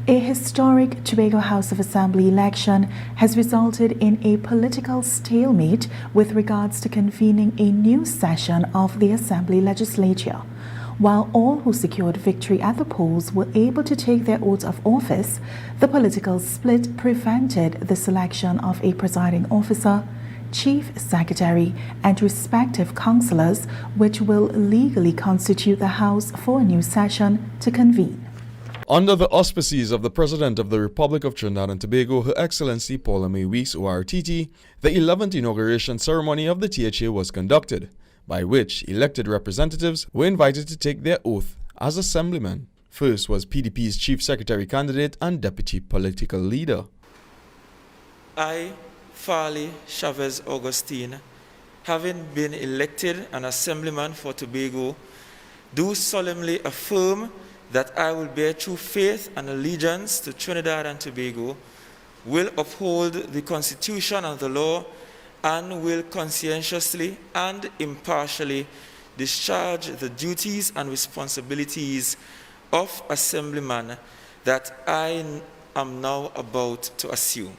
A historic Tobago House of Assembly election has resulted in a political stalemate with regards to convening a new session of the Assembly legislature. While all who secured victory at the polls were able to take their oaths of office, the political split prevented the selection of a presiding officer, chief secretary, and respective councillors, which will legally constitute the House for a new session to convene. Under the auspices of the President of the Republic of Trinidad and Tobago, Her Excellency Paula-Mae Weekes, ORTT, the 11th inauguration ceremony of the THA was conducted, by which elected representatives were invited to take their oath as assemblymen. First was PDP's Chief Secretary candidate and Deputy Political Leader. I, Farley Chavez Augustine, having been elected an assemblyman for Tobago, do solemnly affirm that I will bear true faith and allegiance to Trinidad and Tobago, will uphold the Constitution and the law, and will conscientiously and impartially discharge the duties and responsibilities of assemblyman that I am now about to assume.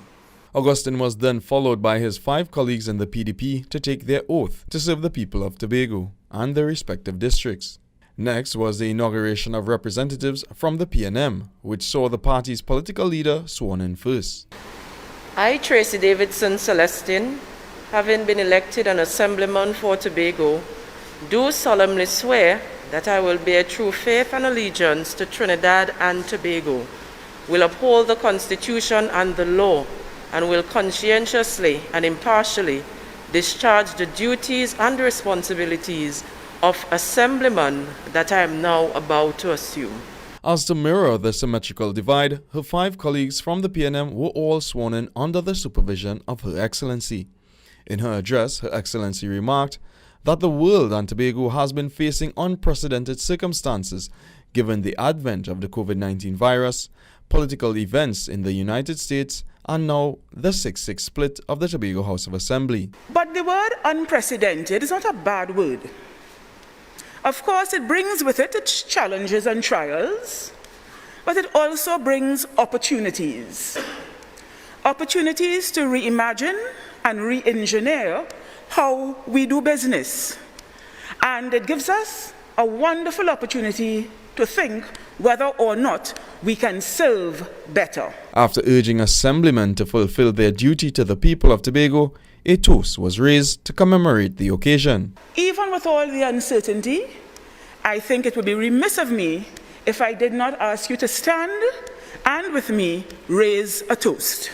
Augustine was then followed by his 5 colleagues in the PDP to take their oath to serve the people of Tobago and their respective districts. Next was the inauguration of representatives from the PNM, which saw the party's political leader sworn in first. I, Tracy Davidson Celestine, having been elected an assemblyman for Tobago, do solemnly swear that I will bear true faith and allegiance to Trinidad and Tobago, will uphold the Constitution and the law, and will conscientiously and impartially discharge the duties and responsibilities of assemblyman that I am now about to assume. As to mirror the symmetrical divide, her 5 colleagues from the PNM were all sworn in under the supervision of Her Excellency. In her address, Her Excellency remarked that the world and Tobago has been facing unprecedented circumstances given the advent of the COVID-19 virus, political events in the United States, and now the 6-6 split of the Tobago House of Assembly. But the word unprecedented is not a bad word. Of course, it brings with it its challenges and trials, but it also brings opportunities. Opportunities to reimagine and re-engineer how we do business. And it gives us a wonderful opportunity to think whether or not we can serve better. After urging assemblymen to fulfill their duty to the people of Tobago, a toast was raised to commemorate the occasion. Even with all the uncertainty, I think it would be remiss of me if I did not ask you to stand and with me raise a toast.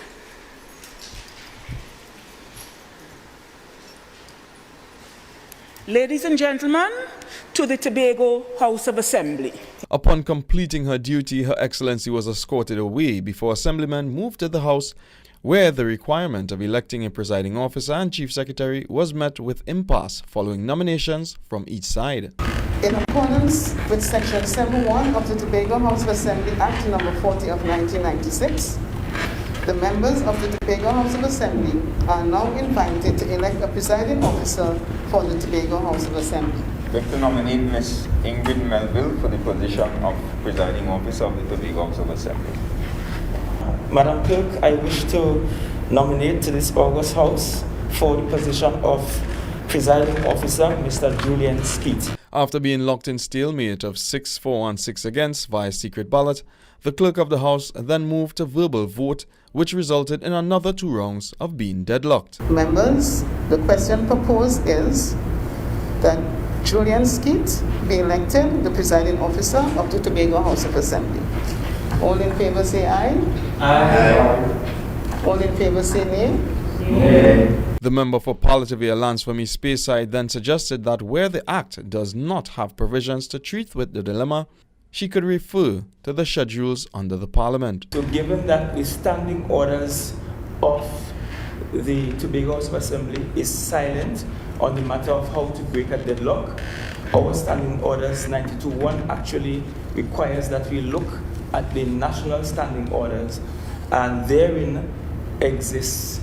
Ladies and gentlemen, to the Tobago House of Assembly. Upon completing her duty, Her Excellency was escorted away before assemblymen moved to the House, where the requirement of electing a presiding officer and chief secretary was met with impasse following nominations from each side. In accordance with Section 7.1 of the Tobago House of Assembly Act No. 40 of 1996, the members of the Tobago House of Assembly are now invited to elect a presiding officer for the Tobago House of Assembly. I'd like to nominate Ms. Ingrid Melville for the position of presiding officer of the Tobago House of Assembly. Madam Clerk, I wish to nominate to this August House for the position of presiding officer, Mr. Julian Skeet. After being locked in stalemate of 6-4 and 6 against via secret ballot, the clerk of the House then moved to verbal vote, which resulted in another 2 rounds of being deadlocked. Members, the question proposed is that Julian Skeet be elected the presiding officer of the Tobago House of Assembly. All in favor say aye. Aye. All in favor say nay. Nay. The member for Palliative Alliance for Me Speyside then suggested that where the Act does not have provisions to treat with the dilemma, she could refer to the schedules under the Parliament. So given that the standing orders of the Tobago House of Assembly is silent on the matter of how to break a deadlock, our standing orders 92.1 actually requires that we look at the national standing orders, and therein exists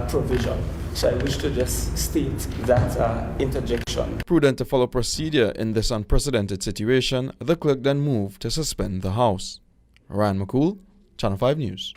provision. So I wish to just state that interjection. Prudent to follow procedure in this unprecedented situation, the clerk then moved to suspend the House. Ryan McCool, Channel 5 News.